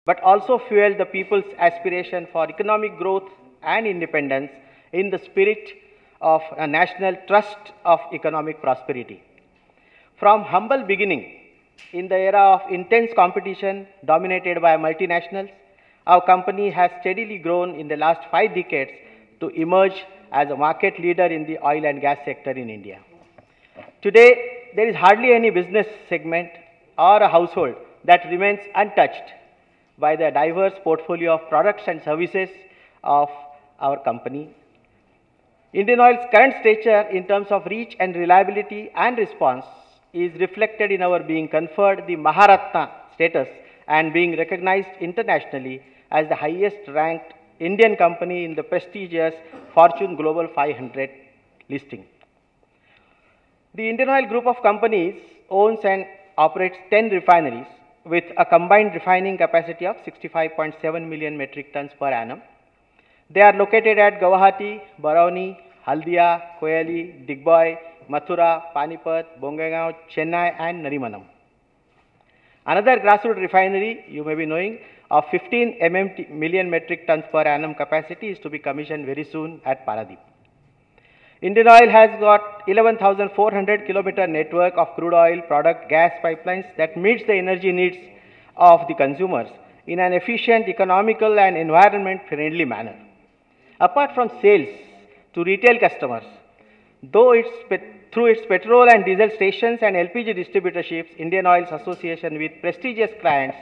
but also fuel the people's aspiration for economic growth and independence in the spirit of a national trust of economic prosperity. From humble beginning, in the era of intense competition dominated by multinationals, our company has steadily grown in the last 5 decades to emerge as a market leader in the oil and gas sector in India. Today, there is hardly any business segment or a household that remains untouched by the diverse portfolio of products and services of our company. Indian Oil's current stature in terms of reach and reliability and response is reflected in our being conferred the Maharatna status and being recognized internationally as the highest ranked Indian company in the prestigious Fortune Global 500 listing. The Indian Oil Group of companies owns and operates 10 refineries with a combined refining capacity of 65.7 million metric tons per annum. They are located at Guwahati, Barauni, Haldia, Koyali, Digboy, Mathura, Panipat, Bongaigaon, Chennai and Narimanam. Another grassroots refinery, you may be knowing, of 15 million metric tons per annum capacity is to be commissioned very soon at Paradip. Indian Oil has got 11,400 kilometer network of crude oil, product, gas pipelines that meets the energy needs of the consumers in an efficient, economical and environment-friendly manner. Apart from sales to retail customers, through its petrol and diesel stations and LPG distributorships, Indian Oil's association with prestigious clients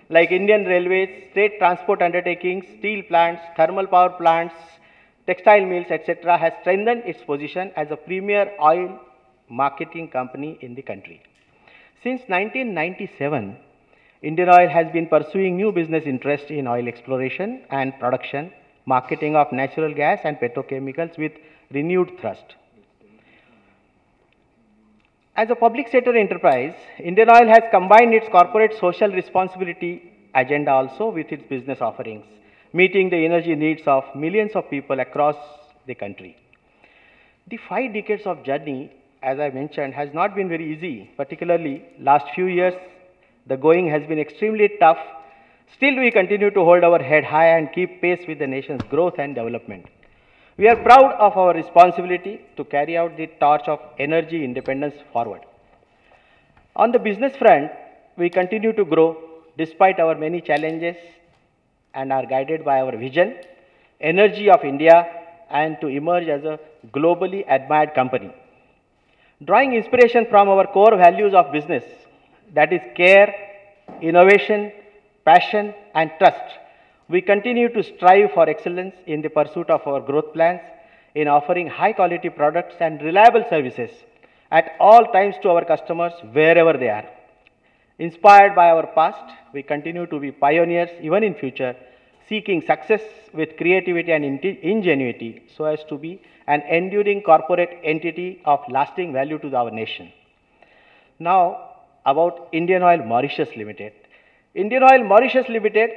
like Indian Railways, state transport undertakings, steel plants, thermal power plants, textile mills, etc., has strengthened its position as a premier oil marketing company in the country. Since 1997, Indian Oil has been pursuing new business interests in oil exploration and production, marketing of natural gas and petrochemicals with renewed thrust. As a public sector enterprise, Indian Oil has combined its corporate social responsibility agenda also with its business offerings, meeting the energy needs of millions of people across the country. The 5 decades of journey, as I mentioned, has not been very easy, particularly last few years. The going has been extremely tough. Still, we continue to hold our head high and keep pace with the nation's growth and development. We are proud of our responsibility to carry out the torch of energy independence forward. On the business front, we continue to grow despite our many challenges and are guided by our vision, energy of India, and to emerge as a globally admired company. Drawing inspiration from our core values of business, that is care, innovation, passion, and trust, we continue to strive for excellence in the pursuit of our growth plans in offering high-quality products and reliable services at all times to our customers wherever they are. Inspired by our past, we continue to be pioneers even in future, seeking success with creativity and ingenuity so as to be an enduring corporate entity of lasting value to our nation. Now, about Indian Oil Mauritius Limited. Indian Oil Mauritius Limited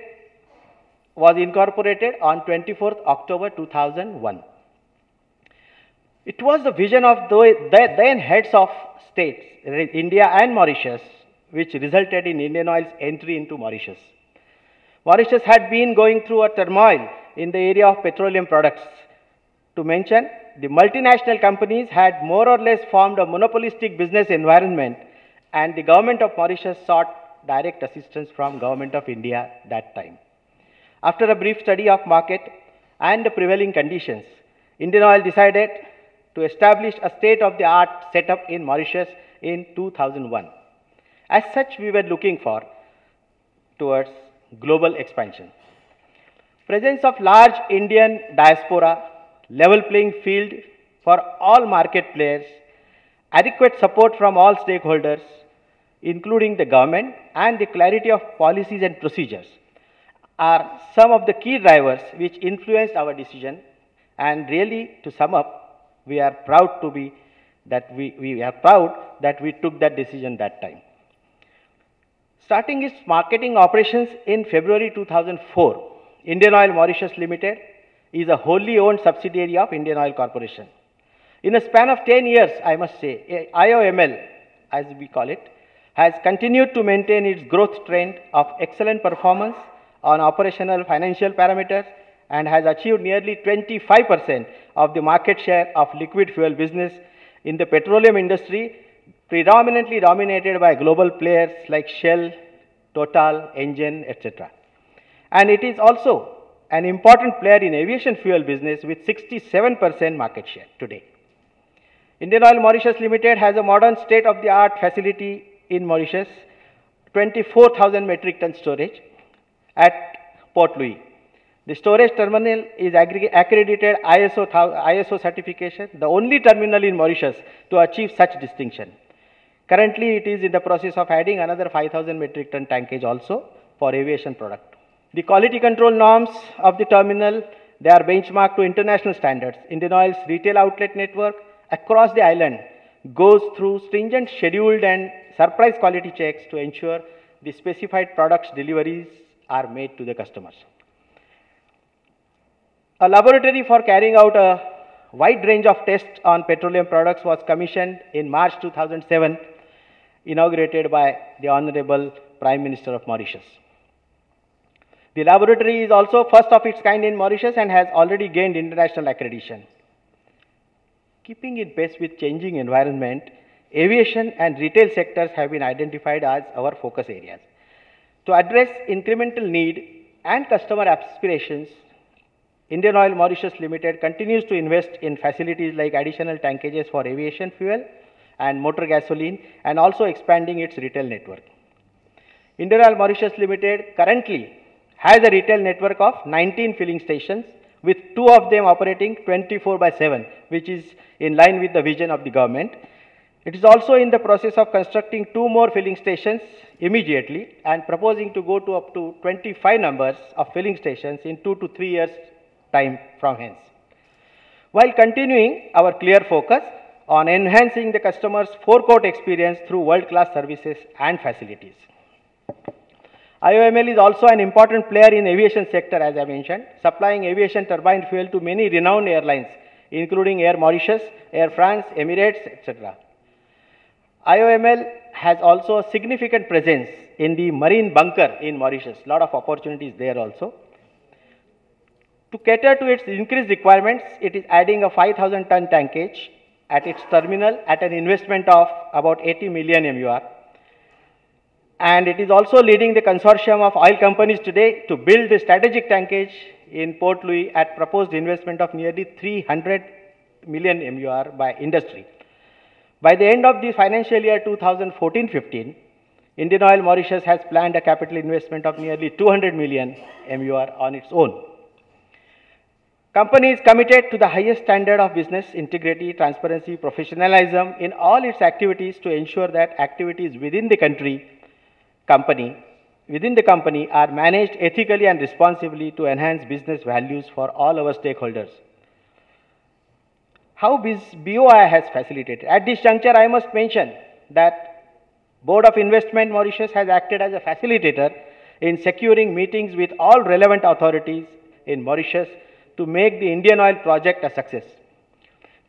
was incorporated on 24th October 2001. It was the vision of the then heads of states, India and Mauritius, which resulted in Indian Oil's entry into Mauritius. Mauritius had been going through a turmoil in the area of petroleum products. To mention, the multinational companies had more or less formed a monopolistic business environment, and the government of Mauritius sought direct assistance from government of India that time. After a brief study of market and the prevailing conditions, Indian Oil decided to establish a state-of-the-art setup in Mauritius in 2001. As such, we were looking towards global expansion. Presence of large Indian diaspora, level playing field for all market players, adequate support from all stakeholders, including the government, and the clarity of policies and procedures are some of the key drivers which influenced our decision. And really, to sum up, we are proud that we took that decision that time. Starting its marketing operations in February 2004, Indian Oil Mauritius Limited is a wholly owned subsidiary of Indian Oil Corporation. In a span of 10 years, I must say, IOML, as we call it, has continued to maintain its growth trend of excellent performance on operational financial parameters and has achieved nearly 25% of the market share of liquid fuel business in the petroleum industry, predominantly dominated by global players like Shell, Total, Engen, etc. And it is also an important player in aviation fuel business with 67% market share today. Indian Oil Mauritius Limited has a modern state-of-the-art facility in Mauritius, 24,000 metric ton storage at Port Louis. The storage terminal is accredited ISO certification, the only terminal in Mauritius to achieve such distinction. Currently, it is in the process of adding another 5,000 metric ton tankage also for aviation product. The quality control norms of the terminal, they are benchmarked to international standards. Indian Oil's retail outlet network across the island goes through stringent scheduled and surprise quality checks to ensure the specified products deliveries are made to the customers. A laboratory for carrying out a wide range of tests on petroleum products was commissioned in March 2007, inaugurated by the Honorable Prime Minister of Mauritius. The laboratory is also first of its kind in Mauritius and has already gained international accreditation. Keeping in pace with changing environment, aviation and retail sectors have been identified as our focus areas. To address incremental need and customer aspirations, Indian Oil Mauritius Limited continues to invest in facilities like additional tankages for aviation fuel and motor gasoline, and also expanding its retail network. Indian Oil Mauritius Limited currently has a retail network of 19 filling stations, with 2 of them operating 24/7, which is in line with the vision of the government. It is also in the process of constructing 2 more filling stations immediately and proposing to go to up to 25 numbers of filling stations in 2 to 3 years' time from hence. While continuing our clear focus on enhancing the customer's forecourt experience through world-class services and facilities. IOML is also an important player in aviation sector, as I mentioned, supplying aviation turbine fuel to many renowned airlines, including Air Mauritius, Air France, Emirates, etc. IOML has also a significant presence in the marine bunker in Mauritius, lot of opportunities there also. To cater to its increased requirements, it is adding a 5,000 ton tankage at its terminal at an investment of about 80 million MUR. And it is also leading the consortium of oil companies today to build the strategic tankage in Port Louis at proposed investment of nearly 300 million MUR by industry. By the end of the financial year 2014-15, Indian Oil Mauritius has planned a capital investment of nearly 200 million MUR on its own. Company is committed to the highest standard of business integrity, transparency, professionalism in all its activities to ensure that activities within the company are managed ethically and responsibly to enhance business values for all our stakeholders. How BOI has facilitated? At this juncture, I must mention that Board of Investment Mauritius has acted as a facilitator in securing meetings with all relevant authorities in Mauritius to make the Indian Oil project a success.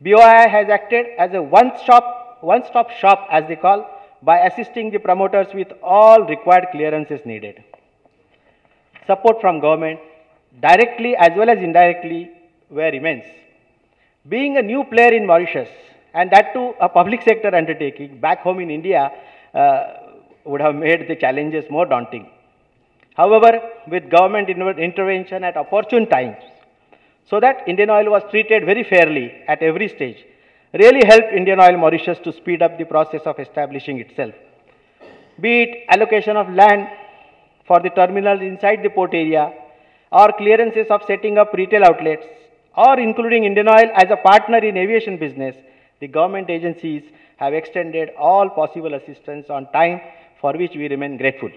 BOI has acted as a one-stop shop, as they call, by assisting the promoters with all required clearances needed. Support from government, directly as well as indirectly, were immense. Being a new player in Mauritius, and that too a public sector undertaking back home in India, would have made the challenges more daunting. However, with government intervention at opportune times, so that Indian Oil was treated very fairly at every stage, really helped Indian Oil Mauritius to speed up the process of establishing itself. Be it allocation of land for the terminals inside the port area, or clearances of setting up retail outlets, or including Indian Oil as a partner in aviation business, the government agencies have extended all possible assistance on time, for which we remain grateful.